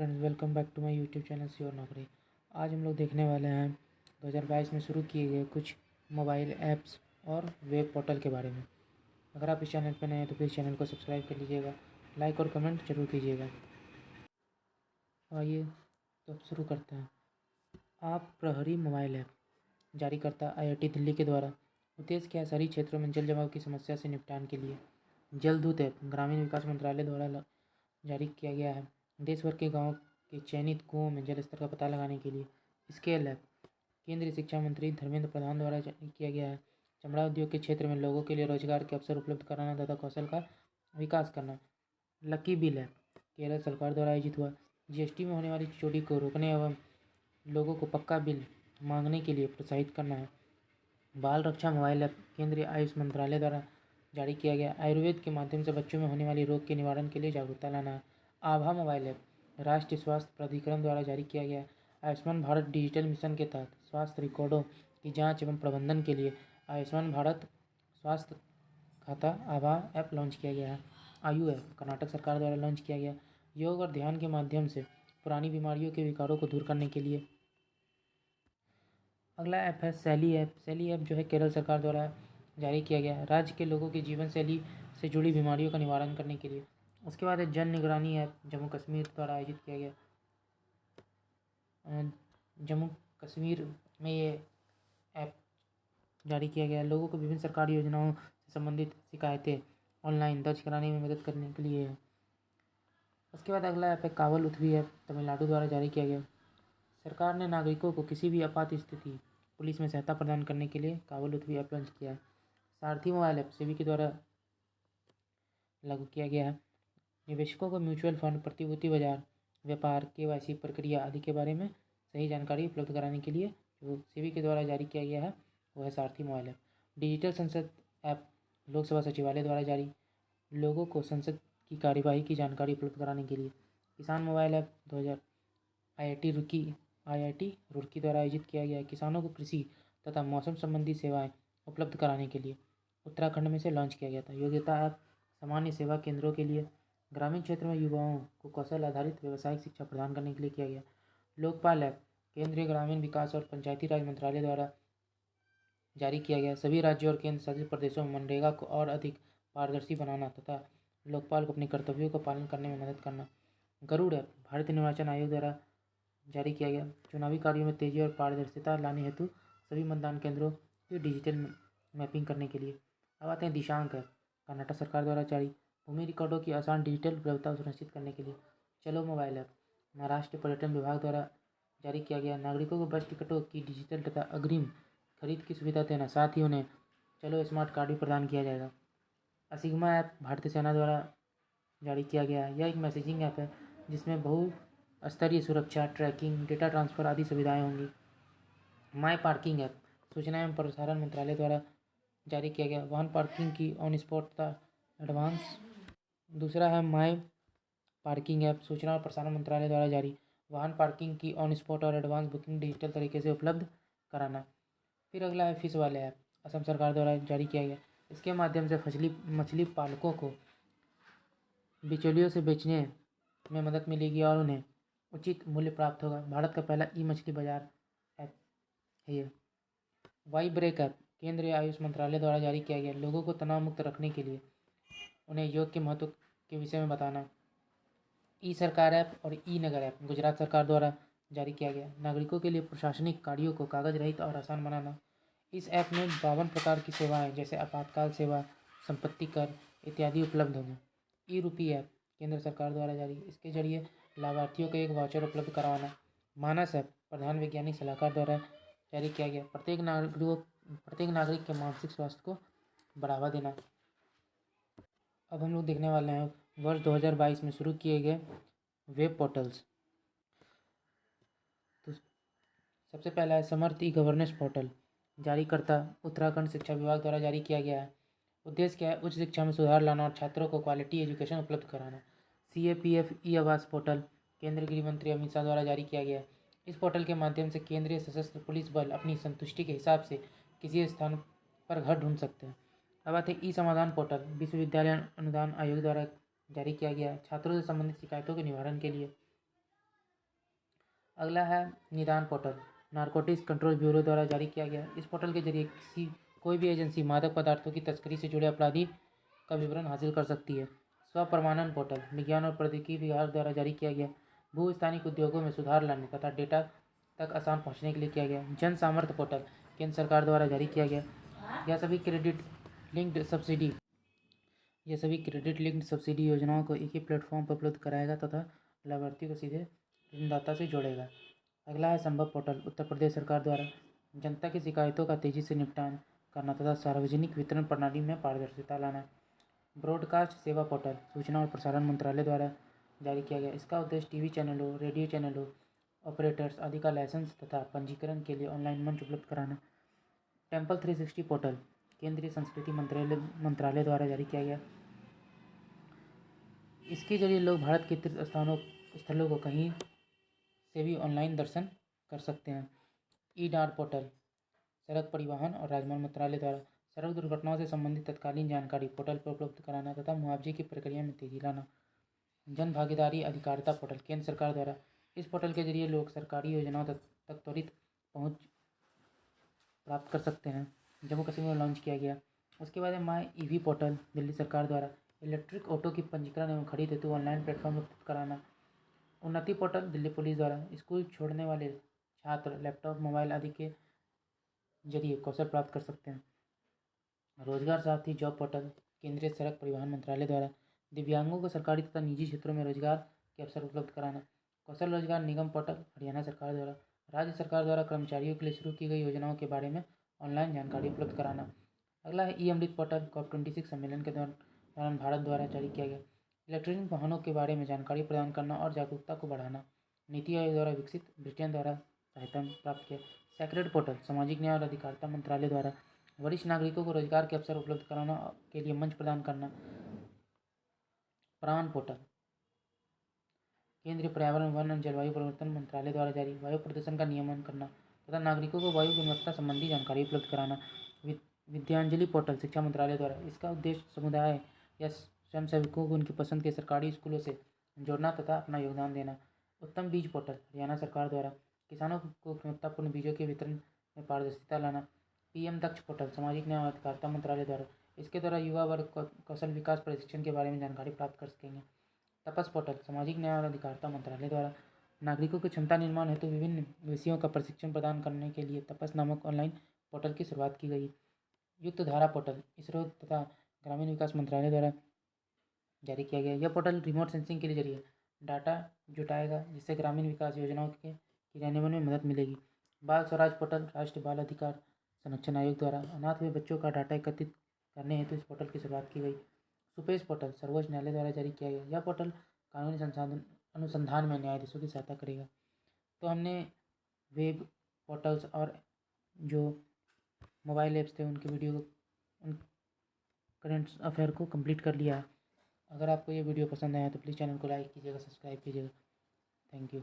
Friends, welcome back to my YouTube channel sure नौकरी। आज हम लोग देखने वाले हैं 2022 में शुरू किए गए कुछ मोबाइल ऐप्स और वेब पोर्टल के बारे में। अगर आप इस चैनल पर नए हैं तो प्लीज़ चैनल को सब्सक्राइब कर लीजिएगा, लाइक और कमेंट जरूर कीजिएगा। आइए तो अब शुरू करते हैं। आप प्रहरी मोबाइल ऐप जारीकर्ता IIT दिल्ली के द्वारा उद्देश्य के शहरी क्षेत्रों में जल जमाव की समस्या से निपटान के लिए जलदूत ऐप ग्रामीण विकास मंत्रालय द्वारा जारी किया गया है। देश भर के गाँव के चयनित कुओं में जल स्तर का पता लगाने के लिए स्केल ऐप केंद्रीय शिक्षा मंत्री धर्मेंद्र प्रधान द्वारा जारी किया गया है। चमड़ा उद्योग के क्षेत्र में लोगों के लिए रोजगार के अवसर उपलब्ध कराना तथा कौशल का विकास करना। लकी बिल ऐप केरल सरकार द्वारा आयोजित हुआ। GST में होने वाली चोरी को रोकने एवं लोगों को पक्का बिल मांगने के लिए प्रोत्साहित करना है। बाल रक्षा मोबाइल ऐप केंद्रीय आयुष मंत्रालय द्वारा जारी किया गया। आयुर्वेद के माध्यम से बच्चों में होने वाली रोग के निवारण के लिए जागरूकता लाना है। आभा मोबाइल ऐप राष्ट्रीय स्वास्थ्य प्राधिकरण द्वारा जारी किया गया। आयुष्मान भारत डिजिटल मिशन के तहत स्वास्थ्य रिकॉर्डों की जांच एवं प्रबंधन के लिए आयुष्मान भारत स्वास्थ्य खाता आभा ऐप लॉन्च किया गया है। आयु ऐप कर्नाटक सरकार द्वारा लॉन्च किया गया। योग और ध्यान के माध्यम से पुरानी बीमारियों के विकारों को दूर करने के लिए। अगला ऐप है सैली ऐप। सैली ऐप जो है केरल सरकार द्वारा जारी किया गया है राज्य के लोगों की जीवन शैली से जुड़ी बीमारियों का निवारण करने के लिए। उसके बाद है जन निगरानी ऐप जम्मू कश्मीर द्वारा आयोजित किया गया। जम्मू कश्मीर में ये ऐप जारी किया गया। लोगों को विभिन्न सरकारी योजनाओं से संबंधित शिकायतें ऑनलाइन दर्ज कराने में मदद करने के लिए है। उसके बाद अगला ऐप है कावल उत्वी ऐप तमिलनाडु द्वारा जारी किया गया। सरकार ने नागरिकों को किसी भी आपात स्थिति पुलिस में सहायता प्रदान करने के लिए कावल उत्वी ऐप लॉन्च किया है। सारथी मोबाइल ऐप सेबी के द्वारा लागू किया गया है। निवेशकों को म्यूचुअल फंड प्रतिभूति बाजार व्यापार KYC प्रक्रिया आदि के बारे में सही जानकारी उपलब्ध कराने के लिए जो सेबी के द्वारा जारी किया गया है वो है सारथी मोबाइल ऐप। डिजिटल संसद ऐप लोकसभा सचिवालय द्वारा जारी लोगों को संसद की कार्यवाही की जानकारी उपलब्ध कराने के लिए। किसान मोबाइल ऐप 2000 IIT रुड़की द्वारा आयोजित किया गया है। किसानों को कृषि तथा मौसम संबंधी सेवाएं उपलब्ध कराने के लिए उत्तराखंड में से लॉन्च किया गया था। योग्यता ऐप सामान्य सेवा केंद्रों के लिए ग्रामीण क्षेत्र में युवाओं को कौशल आधारित व्यावसायिक शिक्षा प्रदान करने के लिए किया गया। लोकपाल ऐप केंद्रीय ग्रामीण विकास और पंचायती राज मंत्रालय द्वारा जारी किया गया। सभी राज्यों और केंद्र शासित प्रदेशों में मनरेगा को और अधिक पारदर्शी बनाना तथा लोकपाल को अपने कर्तव्यों का पालन करने में मदद करना। गरुड़ ऐप भारतीय निर्वाचन आयोग द्वारा जारी किया गया। चुनावी कार्यों में तेजी और पारदर्शिता लाने हेतु सभी मतदान केंद्रों की डिजिटल मैपिंग करने के लिए। अब आते हैं दिशांक ऐप कर्नाटक सरकार द्वारा जारी भूमि रिकॉर्डों की आसान डिजिटल उपलब्धता सुनिश्चित करने के लिए। चलो मोबाइल ऐप महाराष्ट्र पर्यटन विभाग द्वारा जारी किया गया। नागरिकों को बस टिकटों की डिजिटल तथा अग्रिम खरीद की सुविधा देना, साथ ही उन्हें चलो स्मार्ट कार्ड भी प्रदान किया जाएगा। असिग्मा ऐप भारतीय सेना द्वारा जारी किया गया है। यह एक मैसेजिंग ऐप है जिसमें बहुस्तरीय सुरक्षा, ट्रैकिंग, डेटा ट्रांसफ़र आदि सुविधाएं होंगी। माई पार्किंग ऐप सूचना एवं प्रसारण मंत्रालय द्वारा जारी किया गया। वाहन पार्किंग की ऑन स्पॉट तथा एडवांस। दूसरा है माई पार्किंग ऐप सूचना और प्रसारण मंत्रालय द्वारा जारी वाहन पार्किंग की ऑन स्पॉट और एडवांस बुकिंग डिजिटल तरीके से उपलब्ध कराना। फिर अगला है फिश वाले ऐप असम सरकार द्वारा जारी किया गया। इसके माध्यम से मछली पालकों को बिचौलियों से बेचने में मदद मिलेगी और उन्हें उचित मूल्य प्राप्त होगा। भारत का पहला मछली बाजार ऐप है ये। वाई ब्रेक ऐप केंद्रीय आयुष मंत्रालय द्वारा जारी किया गया। लोगों को तनाव मुक्त रखने के लिए उन्हें योग के महत्व के विषय में बताना। सरकार ऐप और नगर ऐप गुजरात सरकार द्वारा जारी किया गया। नागरिकों के लिए प्रशासनिक कार्यों को कागज रहित और आसान बनाना। इस ऐप में 52 प्रकार की सेवाएं जैसे आपातकाल सेवा, संपत्ति कर इत्यादि उपलब्ध होंगे। रुपी ऐप केंद्र सरकार द्वारा जारी इसके जरिए लाभार्थियों को एक वाउचर उपलब्ध करवाना। मानस ऐप प्रधान वैज्ञानिक सलाहकार द्वारा जारी किया गया। प्रत्येक नागरिक के मानसिक स्वास्थ्य को बढ़ावा देना। अब हम लोग देखने वाले हैं वर्ष 2022 में शुरू किए गए वेब पोर्टल्स। तो सबसे पहला है समर्थ गवर्नेंस पोर्टल जारीकर्ता उत्तराखंड शिक्षा विभाग द्वारा जारी किया गया है। उद्देश्य क्या है? उच्च शिक्षा में सुधार लाना और छात्रों को क्वालिटी एजुकेशन उपलब्ध कराना। CAPF आवास पोर्टल केंद्रीय गृह मंत्री अमित शाह द्वारा जारी किया गया है। इस पोर्टल के माध्यम से केंद्रीय सशस्त्र पुलिस बल अपनी संतुष्टि के हिसाब से किसी स्थान पर घर ढूंढ सकते हैं। अब आते हैं समाधान पोर्टल विश्वविद्यालय अनुदान आयोग द्वारा जारी किया गया है छात्रों से संबंधित शिकायतों के निवारण के लिए। अगला है निदान पोर्टल, नारकोटिक्स कंट्रोल ब्यूरो द्वारा जारी किया गया। इस पोर्टल के जरिए कोई भी एजेंसी मादक पदार्थों की तस्करी से जुड़े अपराधी का विवरण हासिल कर सकती है। स्व प्रमाणन पोर्टल, विज्ञान और प्रौद्योगिकी विभाग द्वारा जारी किया गया। भू स्थानिक उद्योगों में सुधार लाने तथा डेटा तक आसान पहुंचने के लिए किया गया। जन सामर्थ्य पोर्टल, केंद्र सरकार द्वारा जारी किया गया। यह सभी क्रेडिट लिंक्ड सब्सिडी योजनाओं को एक ही प्लेटफॉर्म पर उपलब्ध कराएगा तथा लाभार्थियों को सीधे ऋणदाता से जोड़ेगा। अगला है संभव पोर्टल, उत्तर प्रदेश सरकार द्वारा जनता की शिकायतों का तेजी से निपटान करना तथा सार्वजनिक वितरण प्रणाली में पारदर्शिता लाना। ब्रॉडकास्ट सेवा पोर्टल, सूचना और प्रसारण मंत्रालय द्वारा जारी किया गया। इसका उद्देश्य टीवी चैनलों, रेडियो चैनलों, ऑपरेटर्स आदि का लाइसेंस तथा पंजीकरण के लिए ऑनलाइन मंच उपलब्ध कराना। टेम्पल 360 पोर्टल, केंद्रीय संस्कृति मंत्रालय द्वारा जारी किया गया। इसके जरिए लोग भारत के तीर्थ स्थलों को कहीं से भी ऑनलाइन दर्शन कर सकते हैं। ई-डार पोर्टल, सड़क परिवहन और राजमार्ग मंत्रालय द्वारा सड़क दुर्घटनाओं से संबंधित तत्कालीन जानकारी पोर्टल पर उपलब्ध कराना तथा मुआवजे की प्रक्रिया में तेजी लाना। जन भागीदारी अधिकारिता पोर्टल, केंद्र सरकार द्वारा। इस पोर्टल के जरिए लोग सरकारी योजनाओं तक त्वरित पहुंच प्राप्त कर सकते हैं। जम्मू कश्मीर में लॉन्च किया गया। उसके बाद है माई ईवी पोर्टल, दिल्ली सरकार द्वारा इलेक्ट्रिक ऑटो की पंजीकरण एवं खरीद हेतु ऑनलाइन प्लेटफॉर्म उपलब्ध कराना। उन्नति पोर्टल, दिल्ली पुलिस द्वारा स्कूल छोड़ने वाले छात्र लैपटॉप, मोबाइल आदि के जरिए कौशल प्राप्त कर सकते हैं। रोजगार साथी जॉब पोर्टल, केंद्रीय सड़क परिवहन मंत्रालय द्वारा दिव्यांगों को सरकारी तथा निजी क्षेत्रों में रोजगार के अवसर उपलब्ध कराना। कौशल रोजगार निगम पोर्टल, हरियाणा सरकार द्वारा राज्य सरकार द्वारा कर्मचारियों के लिए शुरू की गई योजनाओं के बारे में ऑनलाइन जानकारी उपलब्ध कराना। अगला है ई-अमृत पोर्टल, COP26 सम्मेलन के दौरान भारत द्वारा जारी किया गया। इलेक्ट्रॉनिक वाहनों के बारे में जानकारी प्रदान करना और जागरूकता को बढ़ाना। नीति आयोग द्वारा विकसित, ब्रिटेन द्वारा सहायता प्राप्त किया। सेक्रेड पोर्टल, सामाजिक न्याय और अधिकारिता मंत्रालय द्वारा वरिष्ठ नागरिकों को रोजगार के अवसर उपलब्ध कराना के लिए मंच प्रदान करना। प्राण पोर्टल, केंद्रीय पर्यावरण, वन एवं जलवायु परिवर्तन मंत्रालय द्वारा जारी वायु प्रदूषण का नियमन करना तथा नागरिकों को वायु गुणवत्ता संबंधी जानकारी उपलब्ध कराना। विद्यांजलि पोर्टल, शिक्षा मंत्रालय द्वारा। इसका उद्देश्य समुदाय या स्वयंसेवकों को उनकी पसंद के सरकारी स्कूलों से जोड़ना तथा अपना योगदान देना। उत्तम बीज पोर्टल, हरियाणा सरकार द्वारा किसानों को गुणवत्तापूर्ण बीजों के वितरण में पारदर्शिता लाना। PM दक्ष पोर्टल, सामाजिक न्याय और अधिकारिता मंत्रालय द्वारा। इसके द्वारा युवा वर्ग को कौशल विकास प्रशिक्षण के बारे में जानकारी प्राप्त कर सकेंगे। तपस पोर्टल, सामाजिक न्याय और अधिकारिता मंत्रालय द्वारा नागरिकों की क्षमता निर्माण हेतु विभिन्न विषयों का प्रशिक्षण प्रदान करने के लिए तपस नामक ऑनलाइन पोर्टल की शुरुआत की गई। युक्त धारा पोर्टल, इसरो तथा ग्रामीण विकास मंत्रालय द्वारा जारी किया गया। यह पोर्टल रिमोट सेंसिंग के जरिए डाटा जुटाएगा जिससे ग्रामीण विकास योजनाओं के क्रियान्वयन में मदद मिलेगी। बाल स्वराज पोर्टल, राष्ट्रीय बाल अधिकार संरक्षण आयोग द्वारा अनाथ हुए बच्चों का डाटा एकत्रित करने हेतु इस पोर्टल की शुरुआत की गई। सुपेश पोर्टल, सर्वोच्च न्यायालय द्वारा जारी किया गया। यह पोर्टल कानूनी अनुसंधान में न्यायाधीशों की सहायता करेगा। तो हमने वेब पोर्टल्स और जो मोबाइल ऐप्स थे उनकी वीडियो उन करंट अफेयर को कंप्लीट कर लिया। अगर आपको ये वीडियो पसंद आया तो प्लीज़ चैनल को लाइक कीजिएगा, सब्सक्राइब कीजिएगा। Thank you.